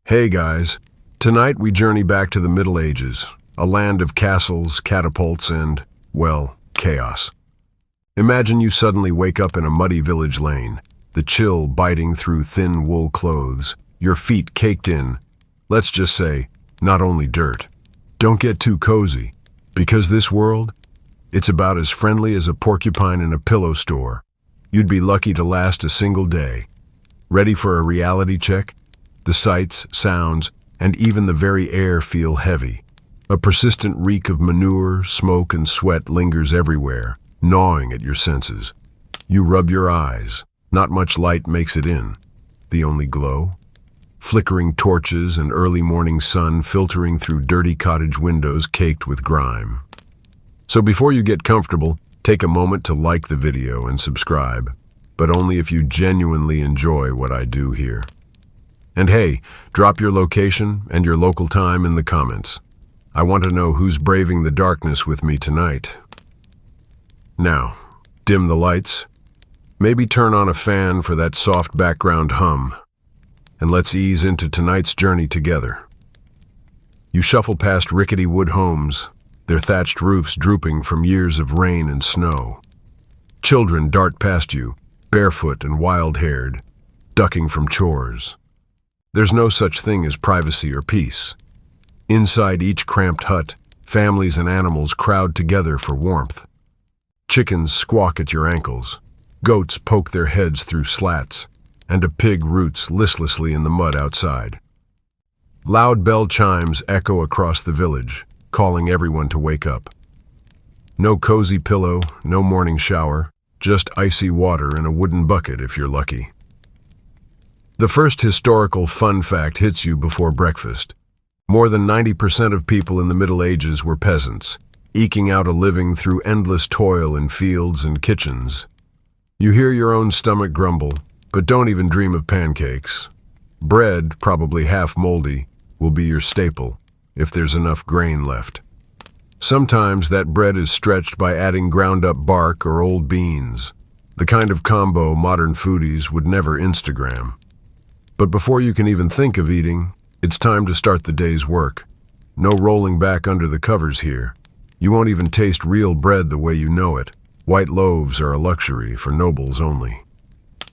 Hey guys, tonight we journey back to the Middle Ages, a land of castles, catapults, and, well, chaos. Imagine you suddenly wake up in a muddy village lane, the chill biting through thin wool clothes, your feet caked in, let's just say, not only dirt. Don't get too cozy, because this world, it's about as friendly as a porcupine in a pillow store. You'd be lucky to last a single day. Ready for a reality check? The sights, sounds, and even the very air feel heavy. A persistent reek of manure, smoke, and sweat lingers everywhere, gnawing at your senses. You rub your eyes. Not much light makes it in. The only glow? Flickering torches and early morning sun filtering through dirty cottage windows caked with grime. So before you get comfortable, take a moment to like the video and subscribe, but only if you genuinely enjoy what I do here. And hey, drop your location and your local time in the comments. I want to know who's braving the darkness with me tonight. Now, dim the lights. Maybe turn on a fan for that soft background hum. And let's ease into tonight's journey together. You shuffle past rickety wood homes, their thatched roofs drooping from years of rain and snow. Children dart past you, barefoot and wild-haired, ducking from chores. There's no such thing as privacy or peace. Inside each cramped hut, families and animals crowd together for warmth. Chickens squawk at your ankles, goats poke their heads through slats, and a pig roots listlessly in the mud outside. Loud bell chimes echo across the village, calling everyone to wake up. No cozy pillow, no morning shower, just icy water in a wooden bucket if you're lucky. The first historical fun fact hits you before breakfast. More than 90% of people in the Middle Ages were peasants, eking out a living through endless toil in fields and kitchens. You hear your own stomach grumble, but don't even dream of pancakes. Bread, probably half moldy, will be your staple, if there's enough grain left. Sometimes that bread is stretched by adding ground-up bark or old beans, the kind of combo modern foodies would never Instagram. But before you can even think of eating, it's time to start the day's work. No rolling back under the covers here. You won't even taste real bread the way you know it. White loaves are a luxury for nobles only.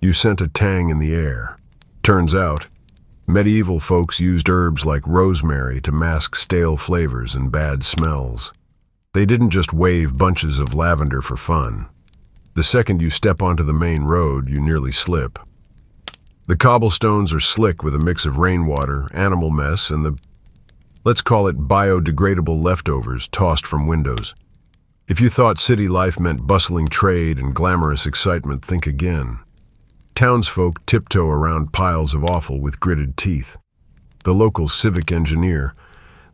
You scent a tang in the air. Turns out, medieval folks used herbs like rosemary to mask stale flavors and bad smells. They didn't just wave bunches of lavender for fun. The second you step onto the main road, you nearly slip. The cobblestones are slick with a mix of rainwater, animal mess, and the, let's call it biodegradable leftovers tossed from windows. If you thought city life meant bustling trade and glamorous excitement, think again. Townsfolk tiptoe around piles of offal with gritted teeth. The local civic engineer,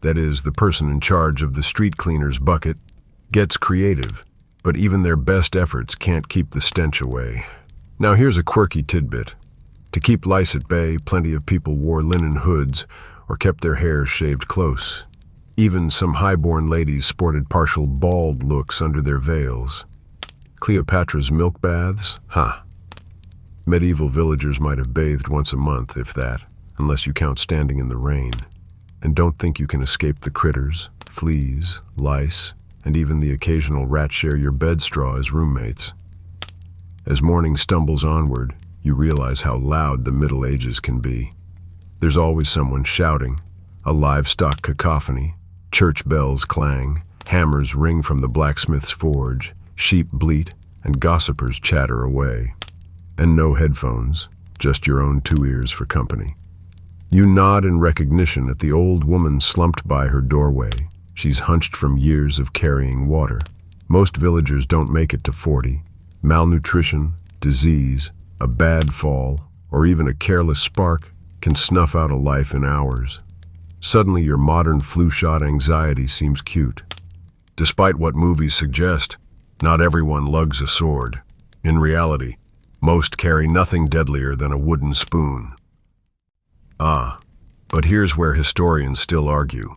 that is, the person in charge of the street cleaner's bucket, gets creative, but even their best efforts can't keep the stench away. Now here's a quirky tidbit. To keep lice at bay, plenty of people wore linen hoods or kept their hair shaved close. Even some high-born ladies sported partial bald looks under their veils. Cleopatra's milk baths? Medieval villagers might have bathed once a month, if that, unless you count standing in the rain. And don't think you can escape the critters, fleas, lice, and even the occasional rat share your bed straw as roommates. As morning stumbles onward, you realize how loud the Middle Ages can be. There's always someone shouting, a livestock cacophony, church bells clang, hammers ring from the blacksmith's forge, sheep bleat, and gossipers chatter away. And no headphones, just your own two ears for company. You nod in recognition at the old woman slumped by her doorway. She's hunched from years of carrying water. Most villagers don't make it to 40. Malnutrition, disease, a bad fall, or even a careless spark can snuff out a life in hours. Suddenly your modern flu-shot anxiety seems cute. Despite what movies suggest, not everyone lugs a sword. In reality, most carry nothing deadlier than a wooden spoon. But here's where historians still argue.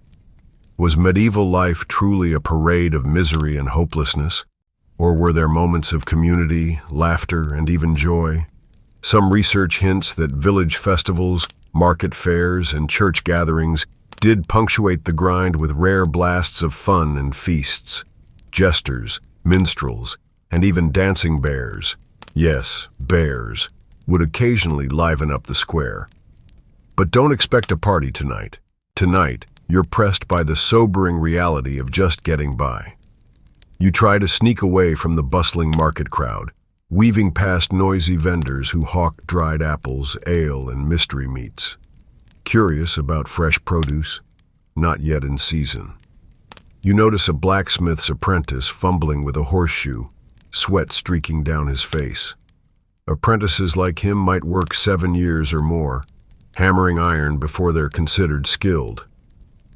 Was medieval life truly a parade of misery and hopelessness? Or were there moments of community, laughter, and even joy? Some research hints that village festivals Market fairs and church gatherings did punctuate the grind with rare blasts of fun and feasts. Jesters, minstrels, and even dancing bears, yes, bears, would occasionally liven up the square. But don't expect a party tonight. Tonight, you're pressed by the sobering reality of just getting by. You try to sneak away from the bustling market crowd, weaving past noisy vendors who hawk dried apples, ale, and mystery meats. Curious about fresh produce, not yet in season. You notice a blacksmith's apprentice fumbling with a horseshoe, sweat streaking down his face. Apprentices like him might work 7 years or more, hammering iron before they're considered skilled.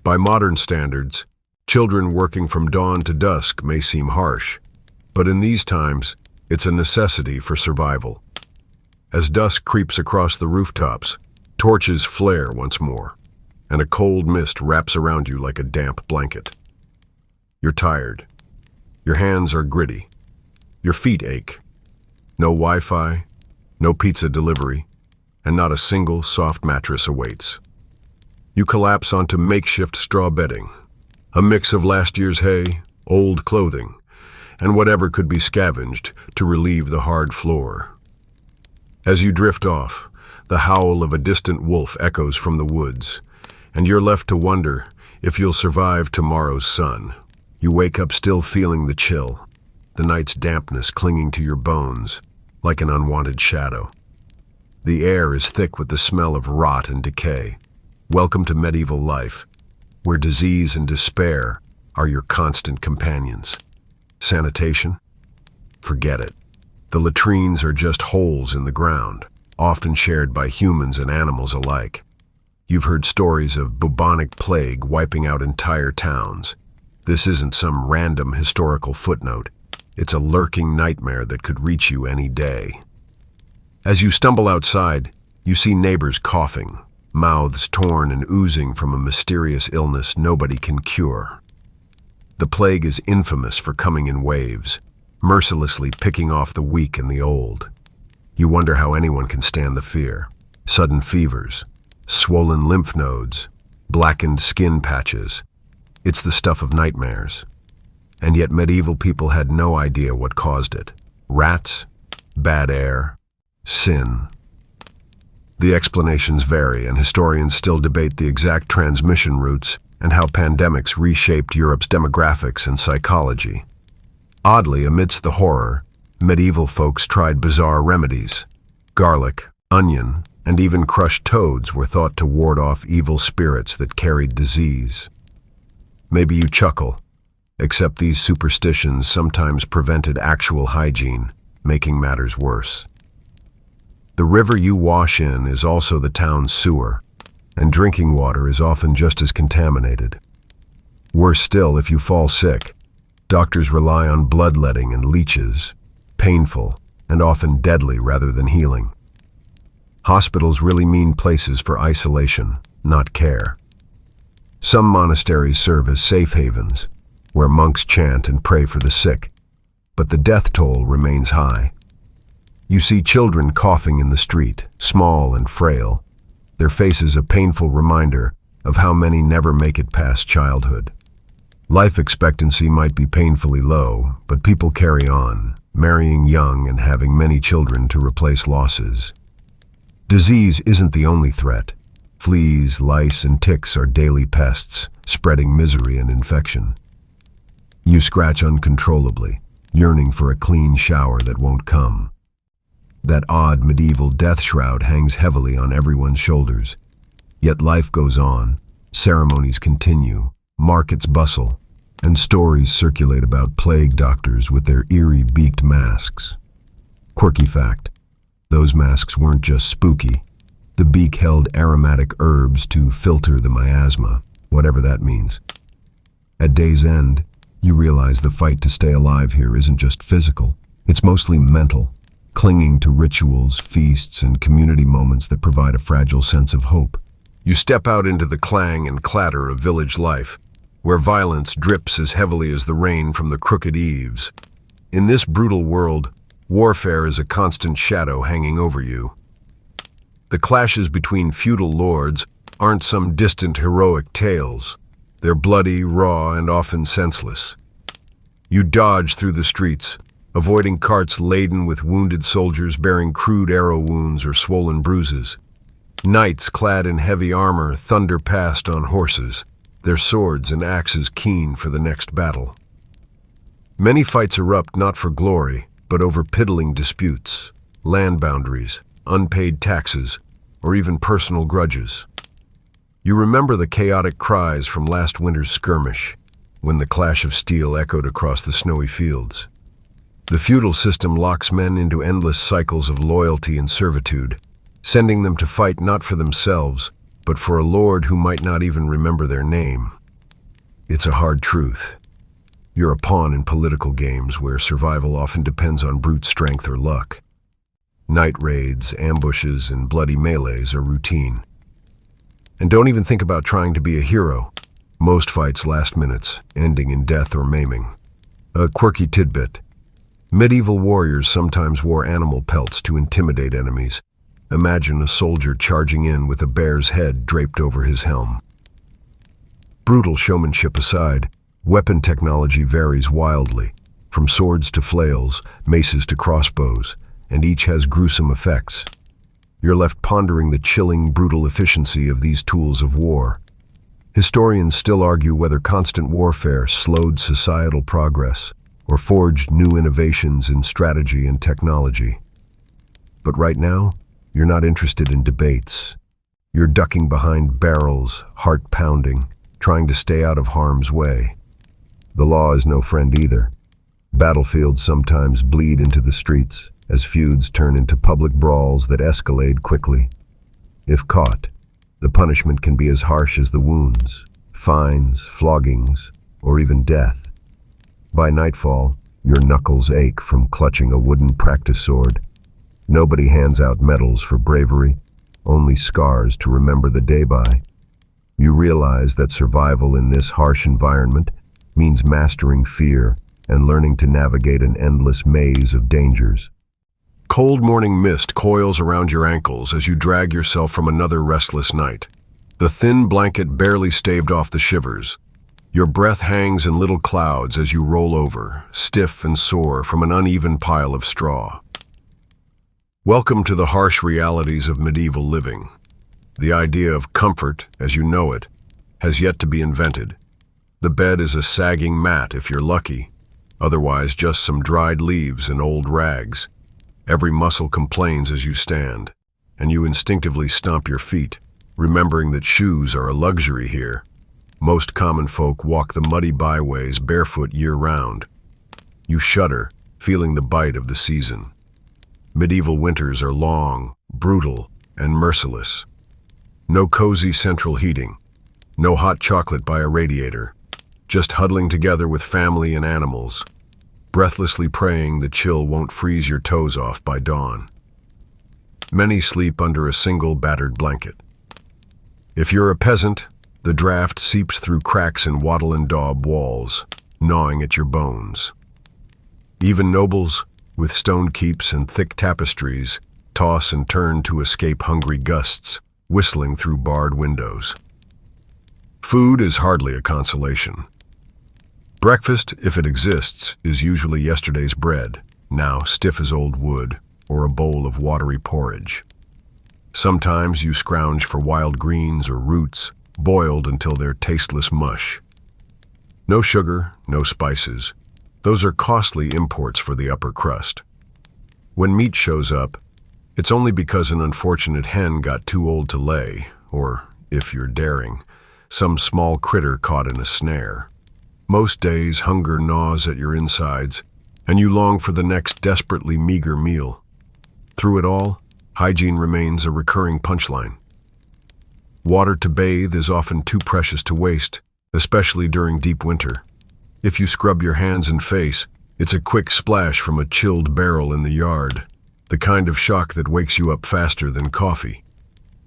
By modern standards, children working from dawn to dusk may seem harsh, but in these times, it's a necessity for survival. As dusk creeps across the rooftops, torches flare once more, and a cold mist wraps around you like a damp blanket. You're tired. Your hands are gritty. Your feet ache. No Wi-Fi, no pizza delivery, and not a single soft mattress awaits. You collapse onto makeshift straw bedding, a mix of last year's hay, old clothing, and whatever could be scavenged to relieve the hard floor. As you drift off, the howl of a distant wolf echoes from the woods, and you're left to wonder if you'll survive tomorrow's sun. You wake up still feeling the chill, the night's dampness clinging to your bones like an unwanted shadow. The air is thick with the smell of rot and decay. Welcome to medieval life, where disease and despair are your constant companions. Sanitation? Forget it. The latrines are just holes in the ground, often shared by humans and animals alike. You've heard stories of bubonic plague wiping out entire towns. This isn't some random historical footnote. It's a lurking nightmare that could reach you any day. As you stumble outside, you see neighbors coughing, mouths torn and oozing from a mysterious illness nobody can cure. The plague is infamous for coming in waves, mercilessly picking off the weak and the old. You wonder how anyone can stand the fear. Sudden fevers, swollen lymph nodes, blackened skin patches. It's the stuff of nightmares. And yet medieval people had no idea what caused it. Rats, bad air, sin. The explanations vary, and historians still debate the exact transmission routes and how pandemics reshaped Europe's demographics and psychology. Oddly, amidst the horror, medieval folks tried bizarre remedies. Garlic, onion, and even crushed toads were thought to ward off evil spirits that carried disease. Maybe you chuckle, except these superstitions sometimes prevented actual hygiene, making matters worse. The river you wash in is also the town's sewer, and drinking water is often just as contaminated. Worse still, if you fall sick, doctors rely on bloodletting and leeches, painful and often deadly rather than healing. Hospitals really mean places for isolation, not care. Some monasteries serve as safe havens, where monks chant and pray for the sick, but the death toll remains high. You see children coughing in the street, small and frail, their faces a painful reminder of how many never make it past childhood. Life expectancy might be painfully low, but people carry on, marrying young and having many children to replace losses. Disease isn't the only threat. Fleas, lice, and ticks are daily pests, spreading misery and infection. You scratch uncontrollably, yearning for a clean shower that won't come. That odd medieval death shroud hangs heavily on everyone's shoulders. Yet life goes on, ceremonies continue, markets bustle, and stories circulate about plague doctors with their eerie beaked masks. Quirky fact, those masks weren't just spooky. The beak held aromatic herbs to filter the miasma, whatever that means. At day's end, you realize the fight to stay alive here isn't just physical, it's mostly mental, clinging to rituals, feasts, and community moments that provide a fragile sense of hope. You step out into the clang and clatter of village life, where violence drips as heavily as the rain from the crooked eaves. In this brutal world, warfare is a constant shadow hanging over you. The clashes between feudal lords aren't some distant heroic tales. They're bloody, raw, and often senseless. You dodge through the streets, avoiding carts laden with wounded soldiers bearing crude arrow wounds or swollen bruises. Knights clad in heavy armor thunder past on horses, their swords and axes keen for the next battle. Many fights erupt not for glory, but over piddling disputes, land boundaries, unpaid taxes, or even personal grudges. You remember the chaotic cries from last winter's skirmish, when the clash of steel echoed across the snowy fields. The feudal system locks men into endless cycles of loyalty and servitude, sending them to fight not for themselves, but for a lord who might not even remember their name. It's a hard truth. You're a pawn in political games where survival often depends on brute strength or luck. Night raids, ambushes, and bloody melees are routine. And don't even think about trying to be a hero. Most fights last minutes, ending in death or maiming. A quirky tidbit. Medieval warriors sometimes wore animal pelts to intimidate enemies. Imagine a soldier charging in with a bear's head draped over his helm. Brutal showmanship aside, weapon technology varies wildly, from swords to flails, maces to crossbows, and each has gruesome effects. You're left pondering the chilling, brutal efficiency of these tools of war. Historians still argue whether constant warfare slowed societal progress or forged new innovations in strategy and technology. But right now, you're not interested in debates. You're ducking behind barrels, heart pounding, trying to stay out of harm's way. The law is no friend either. Battlefields sometimes bleed into the streets as feuds turn into public brawls that escalate quickly. If caught, the punishment can be as harsh as the wounds, fines, floggings, or even death. By nightfall, your knuckles ache from clutching a wooden practice sword. Nobody hands out medals for bravery, only scars to remember the day by. You realize that survival in this harsh environment means mastering fear and learning to navigate an endless maze of dangers. Cold morning mist coils around your ankles as you drag yourself from another restless night. The thin blanket barely staved off the shivers. Your breath hangs in little clouds as you roll over, stiff and sore from an uneven pile of straw. Welcome to the harsh realities of medieval living. The idea of comfort, as you know it, has yet to be invented. The bed is a sagging mat if you're lucky, otherwise just some dried leaves and old rags. Every muscle complains as you stand, and you instinctively stomp your feet, remembering that shoes are a luxury here. Most common folk walk the muddy byways barefoot year-round. You shudder, feeling the bite of the season. Medieval winters are long, brutal, and merciless. No cozy central heating, no hot chocolate by a radiator, just huddling together with family and animals, breathlessly praying the chill won't freeze your toes off by dawn. Many sleep under a single battered blanket. If you're a peasant, the draft seeps through cracks in wattle and daub walls, gnawing at your bones. Even nobles, with stone keeps and thick tapestries, toss and turn to escape hungry gusts, whistling through barred windows. Food is hardly a consolation. Breakfast, if it exists, is usually yesterday's bread, now stiff as old wood, or a bowl of watery porridge. Sometimes you scrounge for wild greens or roots, boiled until they're tasteless mush. No sugar, no spices. Those are costly imports for the upper crust. When meat shows up, it's only because an unfortunate hen got too old to lay, or, if you're daring, some small critter caught in a snare. Most days, hunger gnaws at your insides, and you long for the next desperately meager meal. Through it all, hygiene remains a recurring punchline. Water to bathe is often too precious to waste, especially during deep winter. If you scrub your hands and face, it's a quick splash from a chilled barrel in the yard, the kind of shock that wakes you up faster than coffee.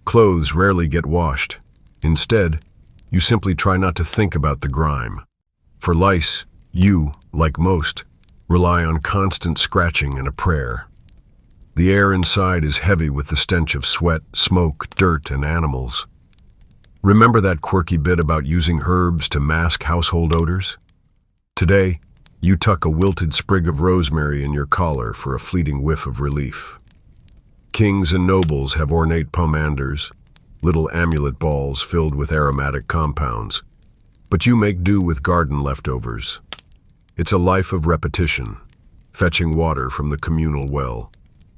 Clothes rarely get washed. Instead, you simply try not to think about the grime. For lice, you, like most, rely on constant scratching and a prayer. The air inside is heavy with the stench of sweat, smoke, dirt, and animals. Remember that quirky bit about using herbs to mask household odors? Today, you tuck a wilted sprig of rosemary in your collar for a fleeting whiff of relief. Kings and nobles have ornate pomanders, little amulet balls filled with aromatic compounds, but you make do with garden leftovers. It's a life of repetition, fetching water from the communal well,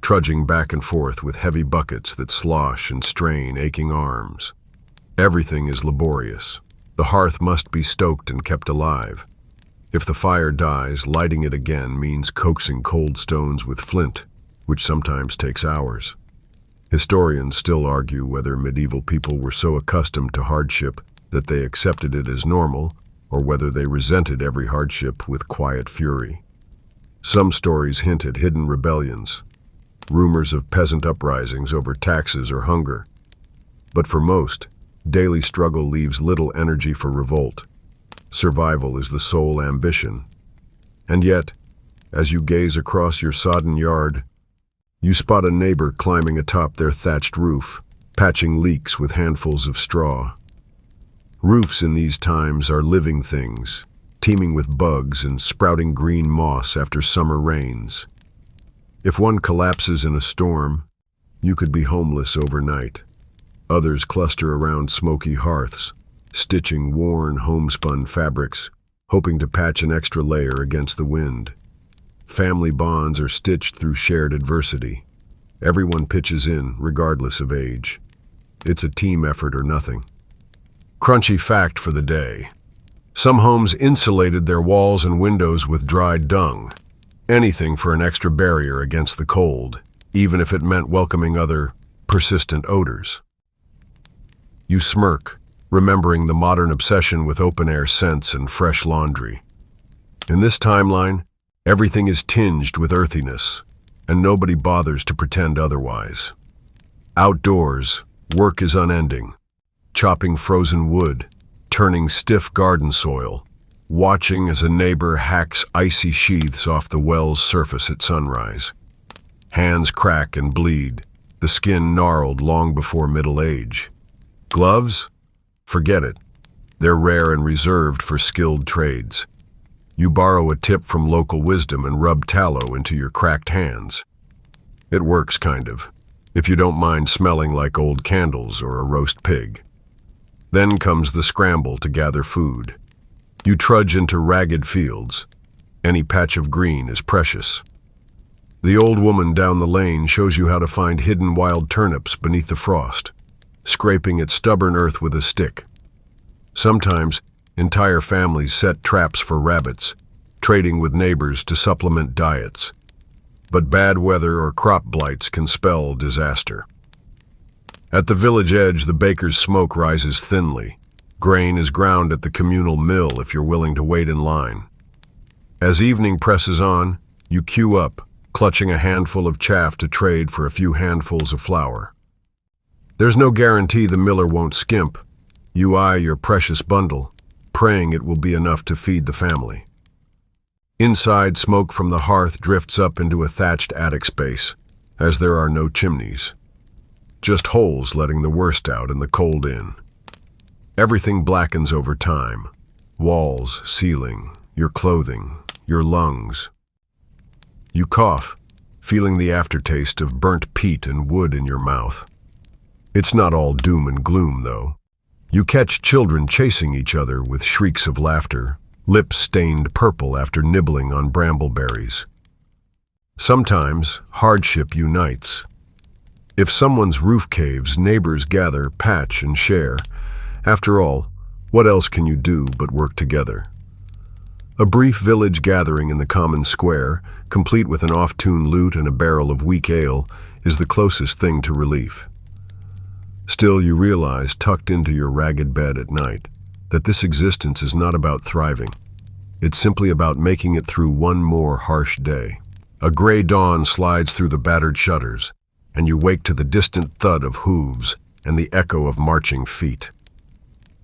trudging back and forth with heavy buckets that slosh and strain aching arms. Everything is laborious. The hearth must be stoked and kept alive. If the fire dies, lighting it again means coaxing cold stones with flint, which sometimes takes hours. Historians still argue whether medieval people were so accustomed to hardship that they accepted it as normal, or whether they resented every hardship with quiet fury. Some stories hint at hidden rebellions, rumors of peasant uprisings over taxes or hunger. But for most, daily struggle leaves little energy for revolt. Survival is the sole ambition. And yet, as you gaze across your sodden yard, you spot a neighbor climbing atop their thatched roof, patching leaks with handfuls of straw. Roofs in these times are living things, teeming with bugs and sprouting green moss after summer rains. If one collapses in a storm, you could be homeless overnight. Others cluster around smoky hearths, stitching worn, homespun fabrics, hoping to patch an extra layer against the wind. Family bonds are stitched through shared adversity. Everyone pitches in, regardless of age. It's a team effort or nothing. Crunchy fact for the day. Some homes insulated their walls and windows with dried dung. Anything for an extra barrier against the cold, even if it meant welcoming other, persistent odors. You smirk, remembering the modern obsession with open-air scents and fresh laundry. In this timeline, everything is tinged with earthiness, and nobody bothers to pretend otherwise. Outdoors, work is unending, chopping frozen wood, turning stiff garden soil, watching as a neighbor hacks icy sheaths off the well's surface at sunrise. Hands crack and bleed, the skin gnarled long before middle age. Gloves? Forget it. They're rare and reserved for skilled trades. You borrow a tip from local wisdom and rub tallow into your cracked hands. It works, kind of, if you don't mind smelling like old candles or a roast pig. Then comes the scramble to gather food. You trudge into ragged fields. Any patch of green is precious. The old woman down the lane shows you how to find hidden wild turnips beneath the frost, scraping at stubborn earth with a stick. Sometimes, entire families set traps for rabbits, trading with neighbors to supplement diets. But bad weather or crop blights can spell disaster. At the village edge, the baker's smoke rises thinly. Grain is ground at the communal mill if you're willing to wait in line. As evening presses on, you queue up, clutching a handful of chaff to trade for a few handfuls of flour. There's no guarantee the miller won't skimp. You eye your precious bundle, praying it will be enough to feed the family. Inside, smoke from the hearth drifts up into a thatched attic space, as there are no chimneys. Just holes letting the worst out and the cold in. Everything blackens over time. Walls, ceiling, your clothing, your lungs. You cough, feeling the aftertaste of burnt peat and wood in your mouth. It's not all doom and gloom, though. You catch children chasing each other with shrieks of laughter, lips stained purple after nibbling on brambleberries. Sometimes, hardship unites. If someone's roof caves, neighbors gather, patch, and share. After all, what else can you do but work together? A brief village gathering in the common square, complete with an off-tune lute and a barrel of weak ale, is the closest thing to relief. Still, you realize, tucked into your ragged bed at night, that this existence is not about thriving. It's simply about making it through one more harsh day. A gray dawn slides through the battered shutters, and you wake to the distant thud of hooves and the echo of marching feet.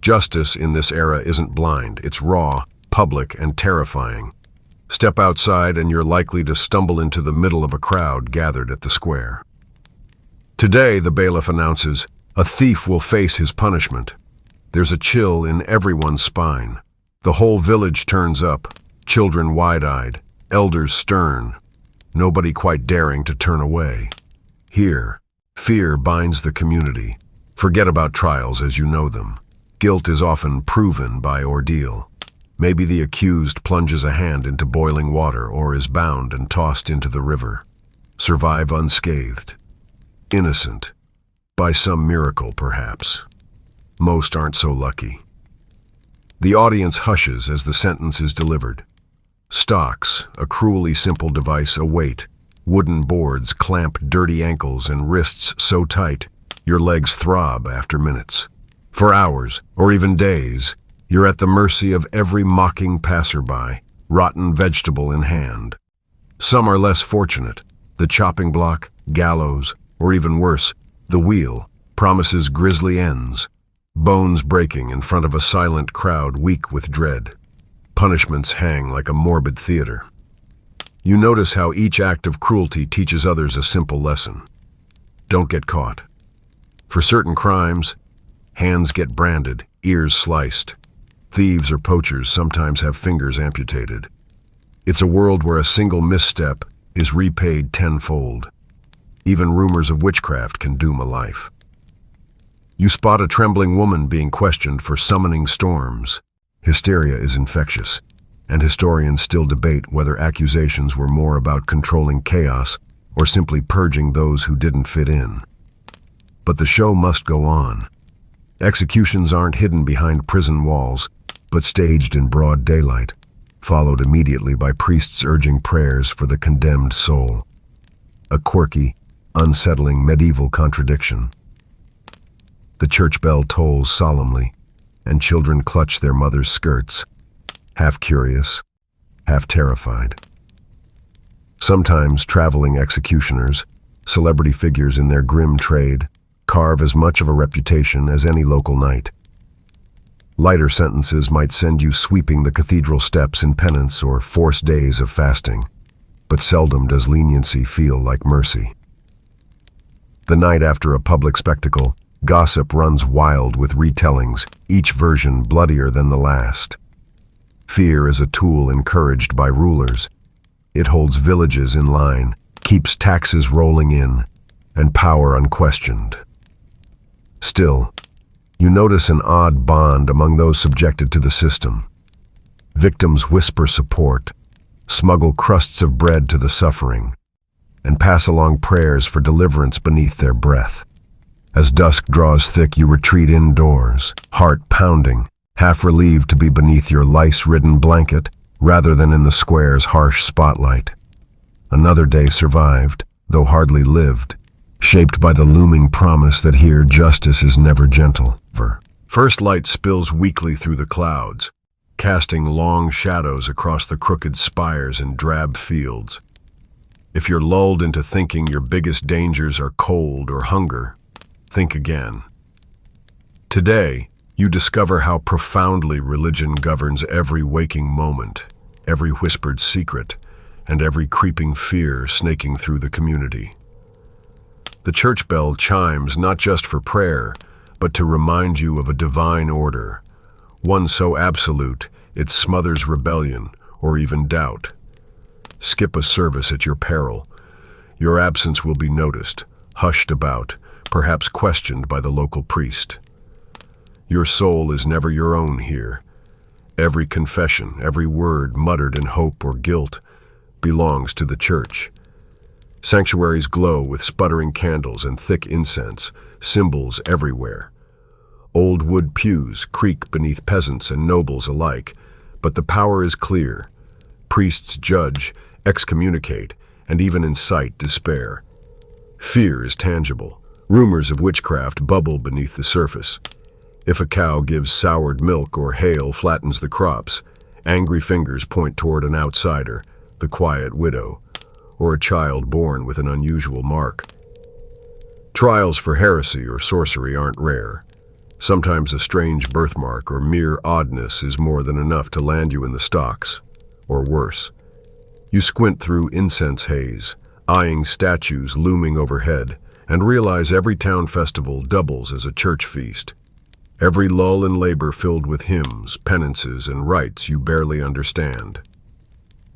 Justice in this era isn't blind, it's raw, public, and terrifying. Step outside and you're likely to stumble into the middle of a crowd gathered at the square. Today, the bailiff announces, a thief will face his punishment. There's a chill in everyone's spine. The whole village turns up, children wide-eyed, elders stern, nobody quite daring to turn away. Here, fear binds the community. Forget about trials as you know them. Guilt is often proven by ordeal. Maybe the accused plunges a hand into boiling water or is bound and tossed into the river. Survive unscathed. Innocent. By some miracle, perhaps. Most aren't so lucky. The audience hushes as the sentence is delivered. Stocks, a cruelly simple device, await. Wooden boards clamp dirty ankles and wrists so tight, your legs throb after minutes. For hours, or even days, you're at the mercy of every mocking passerby, rotten vegetable in hand. Some are less fortunate. The chopping block, gallows, or even worse, the wheel, promises grisly ends. Bones breaking in front of a silent crowd weak with dread. Punishments hang like a morbid theater. You notice how each act of cruelty teaches others a simple lesson. Don't get caught. For certain crimes, hands get branded, ears sliced. Thieves or poachers sometimes have fingers amputated. It's a world where a single misstep is repaid tenfold. Even rumors of witchcraft can doom a life. You spot a trembling woman being questioned for summoning storms. Hysteria is infectious, and historians still debate whether accusations were more about controlling chaos or simply purging those who didn't fit in. But the show must go on. Executions aren't hidden behind prison walls, but staged in broad daylight, followed immediately by priests urging prayers for the condemned soul. A quirky, unsettling medieval contradiction. The church bell tolls solemnly, and children clutch their mothers' skirts, half curious, half terrified. Sometimes traveling executioners, celebrity figures in their grim trade, carve as much of a reputation as any local knight. Lighter sentences might send you sweeping the cathedral steps in penance or force days of fasting, but seldom does leniency feel like mercy. The night after a public spectacle, gossip runs wild with retellings, each version bloodier than the last. Fear is a tool encouraged by rulers. It holds villages in line, keeps taxes rolling in, and power unquestioned. Still, you notice an odd bond among those subjected to the system. Victims whisper support, smuggle crusts of bread to the suffering, and pass along prayers for deliverance beneath their breath. As dusk draws thick, you retreat indoors, heart pounding, half relieved to be beneath your lice-ridden blanket rather than in the square's harsh spotlight. Another day survived, though hardly lived, shaped by the looming promise that here justice is never gentle. First light spills weakly through the clouds, casting long shadows across the crooked spires and drab fields. If you're lulled into thinking your biggest dangers are cold or hunger, think again. Today, you discover how profoundly religion governs every waking moment, every whispered secret, and every creeping fear snaking through the community. The church bell chimes not just for prayer, but to remind you of a divine order, one so absolute it smothers rebellion or even doubt. Skip a service at your peril. Your absence will be noticed, hushed about, perhaps questioned by the local priest. Your soul is never your own here. Every confession, every word muttered in hope or guilt, belongs to the church. Sanctuaries glow with sputtering candles and thick incense, symbols everywhere. Old wood pews creak beneath peasants and nobles alike, but the power is clear. Priests judge, excommunicate, and even incite despair. Fear is tangible. Rumors of witchcraft bubble beneath the surface. If a cow gives soured milk or hail flattens the crops, angry fingers point toward an outsider, the quiet widow, or a child born with an unusual mark. Trials for heresy or sorcery aren't rare. Sometimes a strange birthmark or mere oddness is more than enough to land you in the stocks, or worse, You squint through incense haze, eyeing statues looming overhead, and realize every town festival doubles as a church feast. Every lull in labor filled with hymns, penances, and rites you barely understand.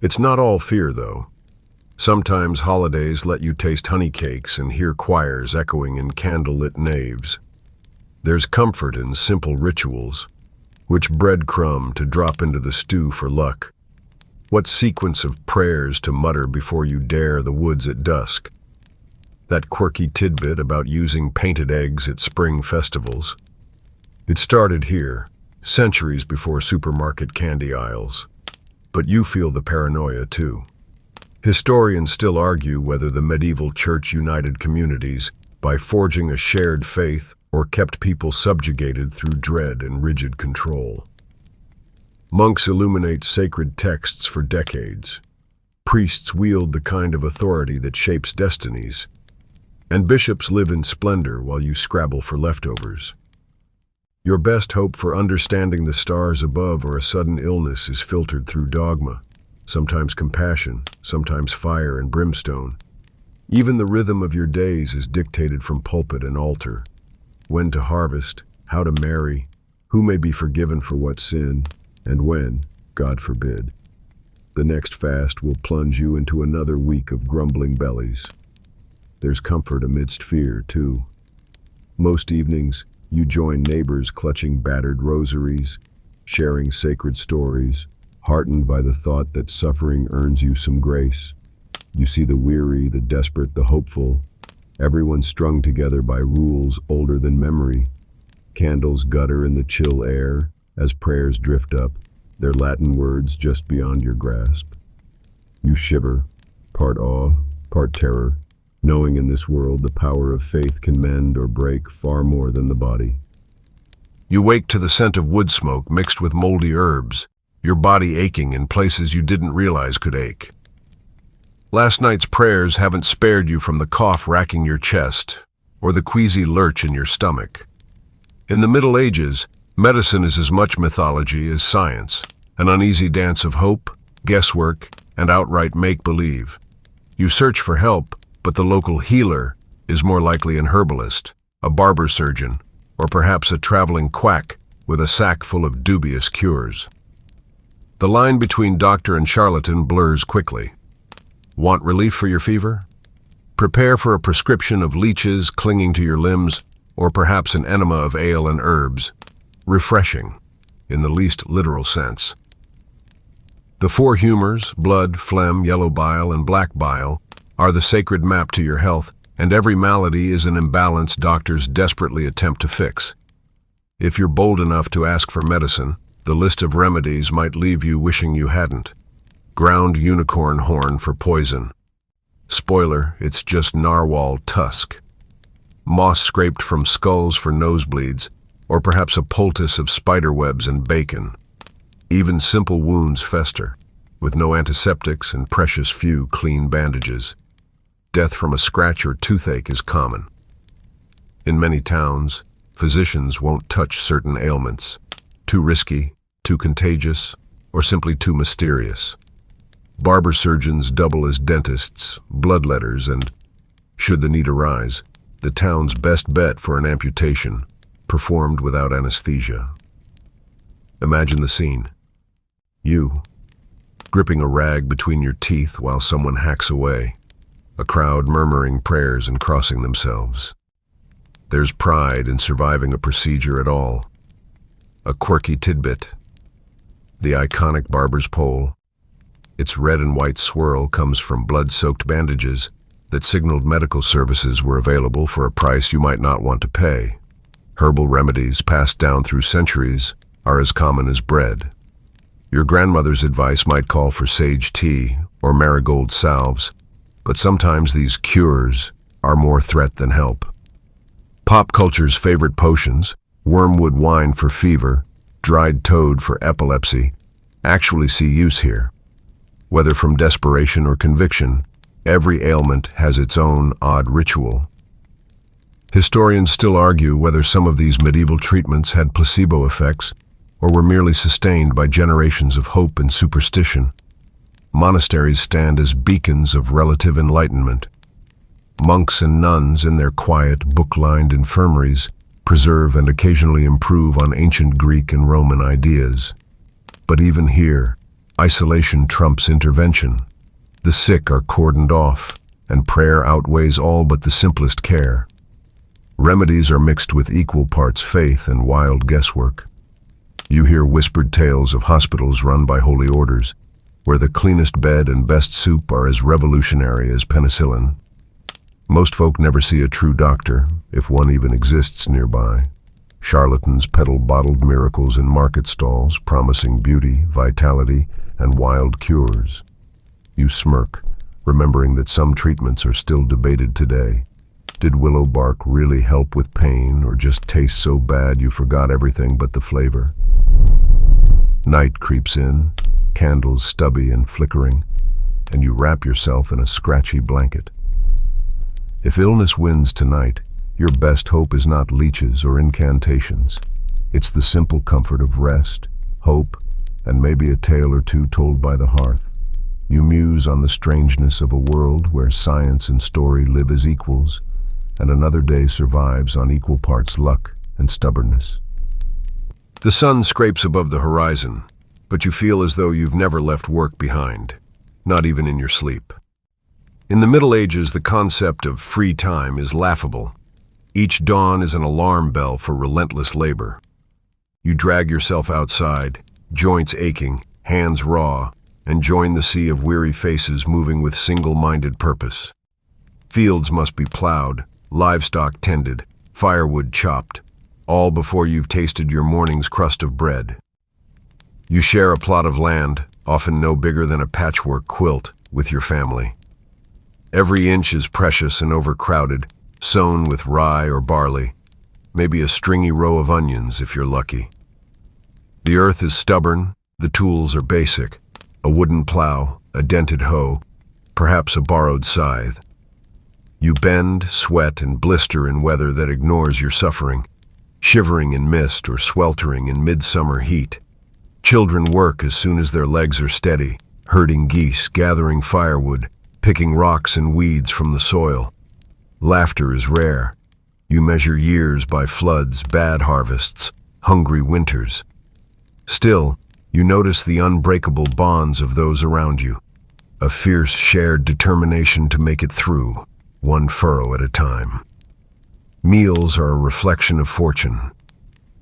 It's not all fear, though. Sometimes holidays let you taste honey cakes and hear choirs echoing in candlelit naves. There's comfort in simple rituals. Which breadcrumb to drop into the stew for luck? What sequence of prayers to mutter before you dare the woods at dusk? That quirky tidbit about using painted eggs at spring festivals. It started here, centuries before supermarket candy aisles. But you feel the paranoia too. Historians still argue whether the medieval church united communities by forging a shared faith or kept people subjugated through dread and rigid control. Monks illuminate sacred texts for decades. Priests wield the kind of authority that shapes destinies. And bishops live in splendor while you scrabble for leftovers. Your best hope for understanding the stars above or a sudden illness is filtered through dogma, sometimes compassion, sometimes fire and brimstone. Even the rhythm of your days is dictated from pulpit and altar. When to harvest, how to marry, who may be forgiven for what sin, and when, God forbid. The next fast will plunge you into another week of grumbling bellies. There's comfort amidst fear, too. Most evenings, you join neighbors clutching battered rosaries, sharing sacred stories, heartened by the thought that suffering earns you some grace. You see the weary, the desperate, the hopeful, everyone strung together by rules older than memory. Candles gutter in the chill air as prayers drift up, their Latin words just beyond your grasp. You shiver, part awe, part terror, knowing in this world the power of faith can mend or break far more than the body. You wake to the scent of wood smoke mixed with moldy herbs, your body aching in places you didn't realize could ache. Last night's prayers haven't spared you from the cough racking your chest or the queasy lurch in your stomach. In the Middle Ages, medicine is as much mythology as science, an uneasy dance of hope, guesswork, and outright make-believe. You search for help, but the local healer is more likely an herbalist, a barber surgeon, or perhaps a traveling quack with a sack full of dubious cures. The line between doctor and charlatan blurs quickly. Want relief for your fever? Prepare for a prescription of leeches clinging to your limbs, or perhaps an enema of ale and herbs. Refreshing, in the least literal sense. The four humors, blood, phlegm, yellow bile, and black bile, are the sacred map to your health, and every malady is an imbalance doctors desperately attempt to fix. If you're bold enough to ask for medicine, the list of remedies might leave you wishing you hadn't. Ground unicorn horn for poison. Spoiler, it's just narwhal tusk. Moss scraped from skulls for nosebleeds, or perhaps a poultice of spider webs and bacon. Even simple wounds fester, with no antiseptics and precious few clean bandages. Death from a scratch or toothache is common. In many towns, physicians won't touch certain ailments. Too risky, too contagious, or simply too mysterious. Barber surgeons double as dentists, bloodletters, and, should the need arise, the town's best bet for an amputation, performed without anesthesia. Imagine the scene. You, gripping a rag between your teeth while someone hacks away, a crowd murmuring prayers and crossing themselves. There's pride in surviving a procedure at all. A quirky tidbit. The iconic barber's pole. Its red and white swirl comes from blood-soaked bandages that signaled medical services were available for a price you might not want to pay. Herbal remedies passed down through centuries are as common as bread. Your grandmother's advice might call for sage tea or marigold salves, but sometimes these cures are more threat than help. Pop culture's favorite potions, wormwood wine for fever, dried toad for epilepsy, actually see use here. Whether from desperation or conviction, every ailment has its own odd ritual. Historians still argue whether some of these medieval treatments had placebo effects or were merely sustained by generations of hope and superstition. Monasteries stand as beacons of relative enlightenment. Monks and nuns in their quiet, book-lined infirmaries preserve and occasionally improve on ancient Greek and Roman ideas. But even here, isolation trumps intervention. The sick are cordoned off, and prayer outweighs all but the simplest care. Remedies are mixed with equal parts faith and wild guesswork. You hear whispered tales of hospitals run by holy orders, where the cleanest bed and best soup are as revolutionary as penicillin. Most folk never see a true doctor, if one even exists nearby. Charlatans peddle bottled miracles in market stalls, promising beauty, vitality, and wild cures. You smirk, remembering that some treatments are still debated today. Did willow bark really help with pain, or just taste so bad you forgot everything but the flavor? Night creeps in, candles stubby and flickering, and you wrap yourself in a scratchy blanket. If illness wins tonight, your best hope is not leeches or incantations. It's the simple comfort of rest, hope, and maybe a tale or two told by the hearth. You muse on the strangeness of a world where science and story live as equals, and another day survives on equal parts luck and stubbornness. The sun scrapes above the horizon, but you feel as though you've never left work behind, not even in your sleep. In the Middle Ages, the concept of free time is laughable. Each dawn is an alarm bell for relentless labor. You drag yourself outside, joints aching, hands raw, and join the sea of weary faces moving with single-minded purpose. Fields must be plowed, livestock tended, firewood chopped, all before you've tasted your morning's crust of bread. You share a plot of land, often no bigger than a patchwork quilt, with your family. Every inch is precious and overcrowded, sown with rye or barley, maybe a stringy row of onions if you're lucky. The earth is stubborn, the tools are basic, a wooden plow, a dented hoe, perhaps a borrowed scythe. You bend, sweat, and blister in weather that ignores your suffering, shivering in mist or sweltering in midsummer heat. Children work as soon as their legs are steady, herding geese, gathering firewood, picking rocks and weeds from the soil. Laughter is rare. You measure years by floods, bad harvests, hungry winters. Still, you notice the unbreakable bonds of those around you, a fierce shared determination to make it through, one furrow at a time. Meals are a reflection of fortune.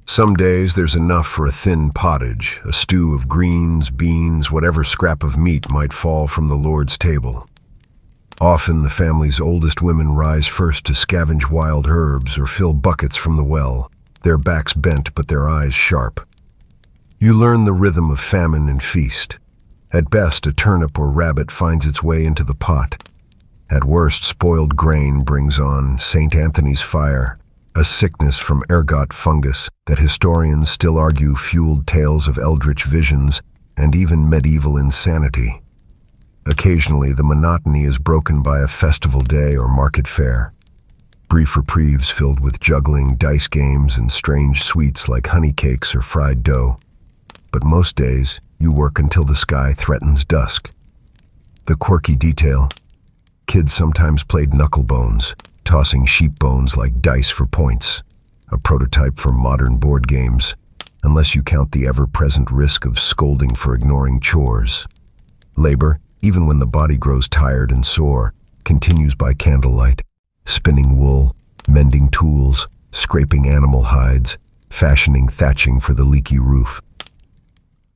Some days there's enough for a thin pottage, a stew of greens, beans, whatever scrap of meat might fall from the Lord's table. Often the family's oldest women rise first to scavenge wild herbs or fill buckets from the well, their backs bent but their eyes sharp. You learn the rhythm of famine and feast. At best, a turnip or rabbit finds its way into the pot. At worst, spoiled grain brings on St. Anthony's fire, a sickness from ergot fungus that historians still argue fueled tales of eldritch visions and even medieval insanity. Occasionally, the monotony is broken by a festival day or market fair. Brief reprieves filled with juggling, dice games, and strange sweets like honey cakes or fried dough. But most days, you work until the sky threatens dusk. The quirky detail: kids sometimes played knucklebones, tossing sheep bones like dice for points, a prototype for modern board games, unless you count the ever-present risk of scolding for ignoring chores. Labor, even when the body grows tired and sore, continues by candlelight, spinning wool, mending tools, scraping animal hides, fashioning thatching for the leaky roof.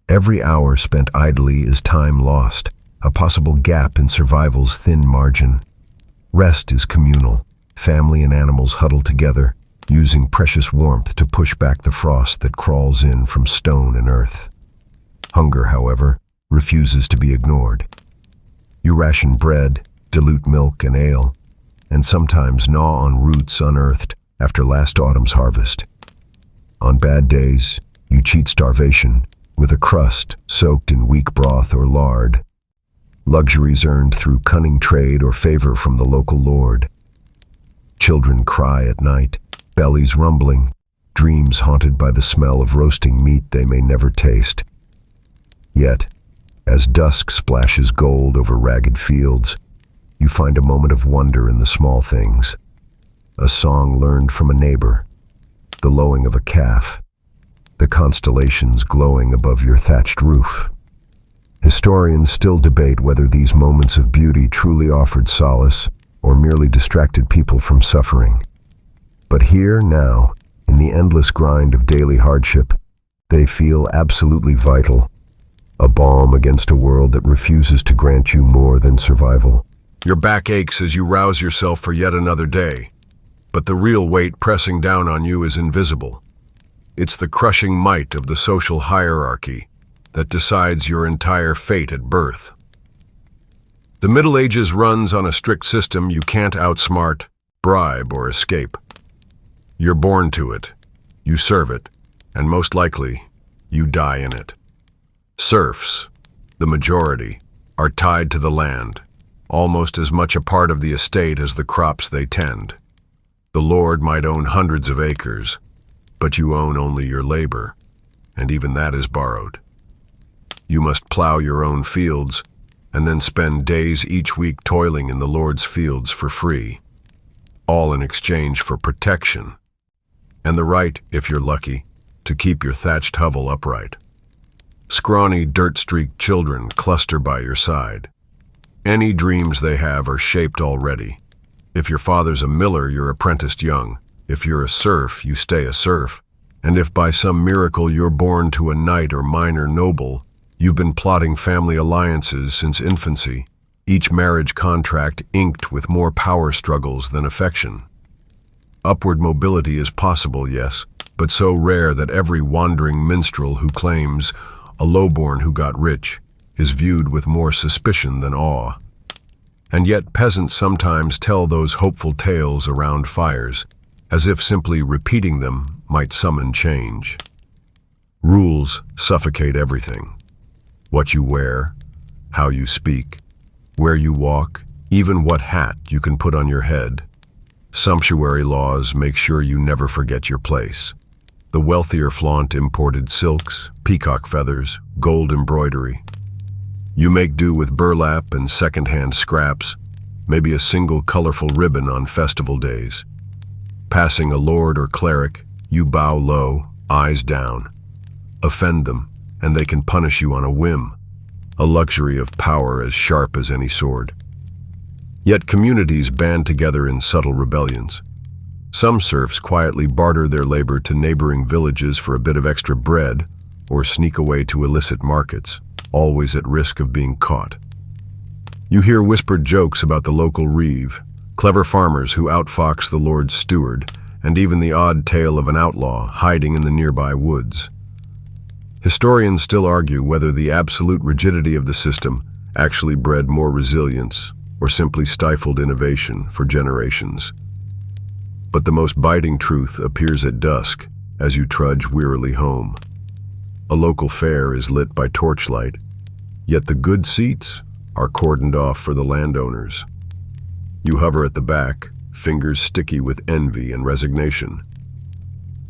Every hour spent idly is time lost, a possible gap in survival's thin margin. Rest is communal. Family and animals huddle together, using precious warmth to push back the frost that crawls in from stone and earth. Hunger, however, refuses to be ignored. You ration bread, dilute milk and ale, and sometimes gnaw on roots unearthed after last autumn's harvest. On bad days, you cheat starvation with a crust soaked in weak broth or lard, luxuries earned through cunning trade or favor from the local lord. Children cry at night, bellies rumbling, dreams haunted by the smell of roasting meat they may never taste. Yet, As dusk splashes gold over ragged fields, you find a moment of wonder in the small things. A song learned from a neighbor, the lowing of a calf, the constellations glowing above your thatched roof. Historians still debate whether these moments of beauty truly offered solace or merely distracted people from suffering. But here, now, in the endless grind of daily hardship, they feel absolutely vital, a balm against a world that refuses to grant you more than survival. Your back aches as you rouse yourself for yet another day, but the real weight pressing down on you is invisible. It's the crushing might of the social hierarchy that decides your entire fate at birth. The Middle Ages runs on a strict system you can't outsmart, bribe, or escape. You're born to it, you serve it, and most likely, you die in it. Serfs, the majority, are tied to the land, almost as much a part of the estate as the crops they tend. The lord might own hundreds of acres, but you own only your labor, and even that is borrowed. You must plow your own fields, and then spend days each week toiling in the Lord's fields for free, all in exchange for protection, and the right, if you're lucky, to keep your thatched hovel upright. Scrawny, dirt-streaked children cluster by your side. Any dreams they have are shaped already. If your father's a miller, you're apprenticed young. If you're a serf, you stay a serf. And if by some miracle you're born to a knight or minor noble, you've been plotting family alliances since infancy, each marriage contract inked with more power struggles than affection. Upward mobility is possible, yes, but so rare that every wandering minstrel who claims a lowborn who got rich is viewed with more suspicion than awe. And yet peasants sometimes tell those hopeful tales around fires, as if simply repeating them might summon change. Rules suffocate everything. What you wear, how you speak, where you walk, even what hat you can put on your head. Sumptuary laws make sure you never forget your place. The wealthier flaunt imported silks, peacock feathers, gold embroidery. You make do with burlap and second-hand scraps, maybe a single colorful ribbon on festival days. Passing a lord or cleric, you bow low, eyes down. Offend them, and they can punish you on a whim, a luxury of power as sharp as any sword. Yet communities band together in subtle rebellions. Some serfs quietly barter their labor to neighboring villages for a bit of extra bread, or sneak away to illicit markets, always at risk of being caught. You hear whispered jokes about the local reeve, clever farmers who outfox the Lord's steward, and even the odd tale of an outlaw hiding in the nearby woods. Historians still argue whether the absolute rigidity of the system actually bred more resilience or simply stifled innovation for generations. But the most biting truth appears at dusk as you trudge wearily home. A local fair is lit by torchlight, yet the good seats are cordoned off for the landowners. You hover at the back, fingers sticky with envy and resignation.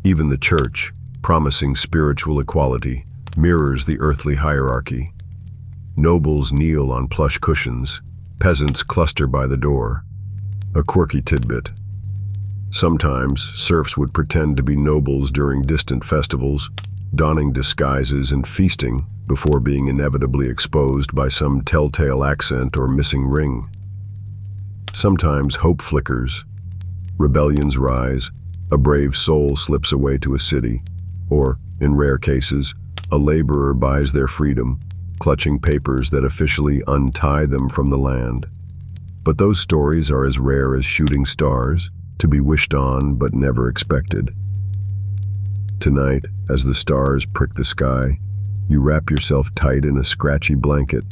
Even the church, promising spiritual equality, mirrors the earthly hierarchy. Nobles kneel on plush cushions, peasants cluster by the door. A quirky tidbit. Sometimes, serfs would pretend to be nobles during distant festivals, donning disguises and feasting before being inevitably exposed by some telltale accent or missing ring. Sometimes hope flickers, rebellions rise, a brave soul slips away to a city, or, in rare cases, a laborer buys their freedom, clutching papers that officially untie them from the land. But those stories are as rare as shooting stars, to be wished on but never expected. Tonight, as the stars prick the sky, you wrap yourself tight in a scratchy blanket,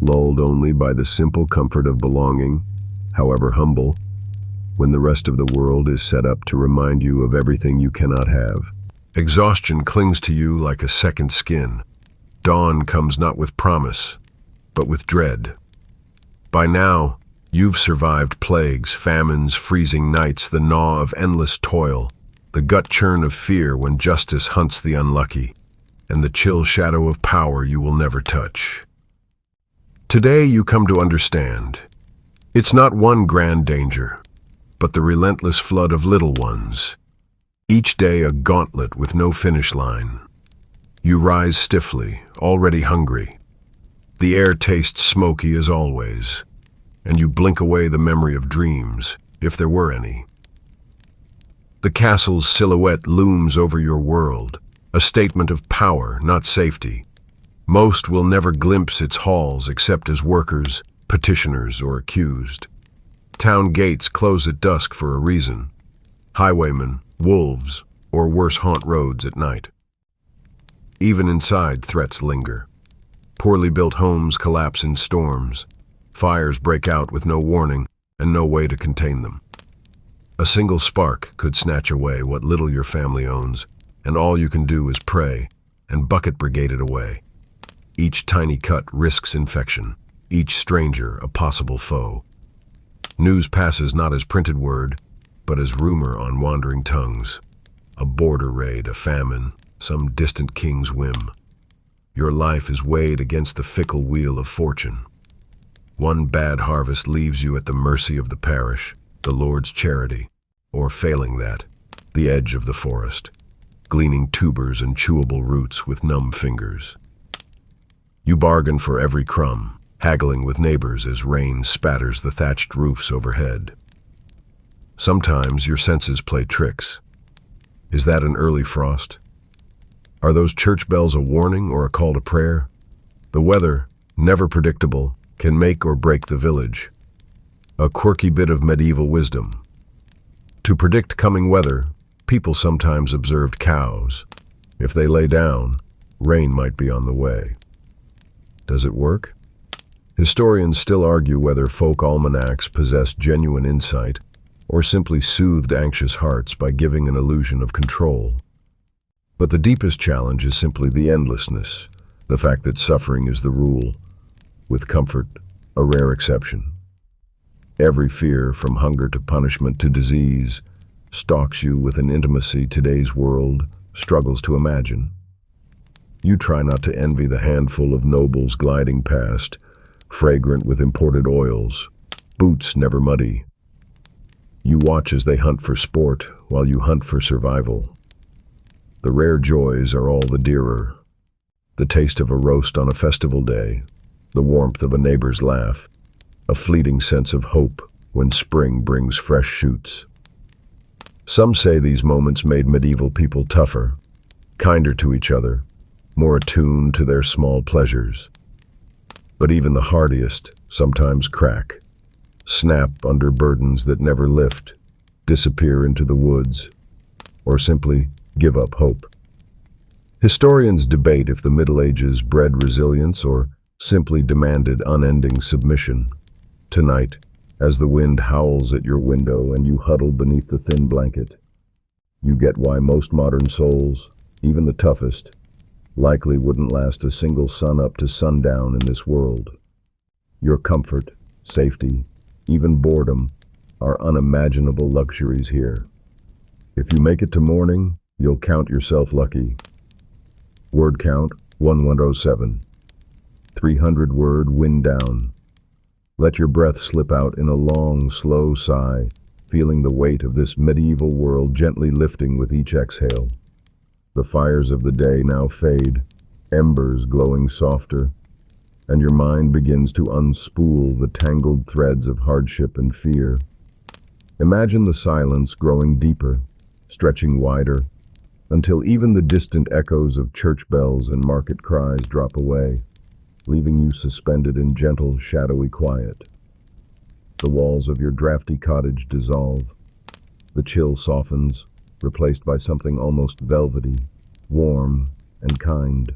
lulled only by the simple comfort of belonging, however humble, when the rest of the world is set up to remind you of everything you cannot have. Exhaustion clings to you like a second skin. Dawn comes not with promise, but with dread. By now, you've survived plagues, famines, freezing nights, the gnaw of endless toil, the gut churn of fear when justice hunts the unlucky, and the chill shadow of power you will never touch. Today you come to understand. It's not one grand danger, but the relentless flood of little ones. Each day a gauntlet with no finish line. You rise stiffly, already hungry. The air tastes smoky as always, and you blink away the memory of dreams, if there were any. The castle's silhouette looms over your world, a statement of power, not safety. Most will never glimpse its halls except as workers, petitioners, or accused. Town gates close at dusk for a reason. Highwaymen, wolves, or worse haunt roads at night. Even inside, threats linger. Poorly built homes collapse in storms. Fires break out with no warning and no way to contain them. A single spark could snatch away what little your family owns, and all you can do is pray and bucket brigade it away. Each tiny cut risks infection, each stranger a possible foe. News passes not as printed word, but as rumor on wandering tongues. A border raid, a famine, some distant king's whim. Your life is weighed against the fickle wheel of fortune. One bad harvest leaves you at the mercy of the parish, the Lord's charity, or failing that, the edge of the forest, gleaning tubers and chewable roots with numb fingers. You bargain for every crumb, haggling with neighbors as rain spatters the thatched roofs overhead. Sometimes your senses play tricks. Is that an early frost? Are those church bells a warning or a call to prayer? The weather, never predictable, can make or break the village. A quirky bit of medieval wisdom. To predict coming weather, people sometimes observed cows. If they lay down, rain might be on the way. Does it work? Historians still argue whether folk almanacs possessed genuine insight or simply soothed anxious hearts by giving an illusion of control. But the deepest challenge is simply the endlessness, the fact that suffering is the rule, with comfort a rare exception. Every fear, from hunger to punishment to disease, stalks you with an intimacy today's world struggles to imagine. You try not to envy the handful of nobles gliding past, fragrant with imported oils, boots never muddy. You watch as they hunt for sport while you hunt for survival. The rare joys are all the dearer. The taste of a roast on a festival day, the warmth of a neighbor's laugh, a fleeting sense of hope when spring brings fresh shoots. Some say these moments made medieval people tougher, kinder to each other, more attuned to their small pleasures. But even the hardiest sometimes crack, snap under burdens that never lift, disappear into the woods, or simply give up hope. Historians debate if the Middle Ages bred resilience or simply demanded unending submission. Tonight, as the wind howls at your window and you huddle beneath the thin blanket, you get why most modern souls, even the toughest, likely wouldn't last a single sun up to sundown in this world. Your comfort, safety, even boredom are unimaginable luxuries here. If you make it to morning, you'll count yourself lucky. Word count 1107. 300 word wind down. Let your breath slip out in a long, slow sigh, feeling the weight of this medieval world gently lifting with each exhale. The fires of the day now fade, embers glowing softer, and your mind begins to unspool the tangled threads of hardship and fear. Imagine the silence growing deeper, stretching wider, until even the distant echoes of church bells and market cries drop away, leaving you suspended in gentle, shadowy quiet. The walls of your drafty cottage dissolve. The chill softens, replaced by something almost velvety, warm, and kind.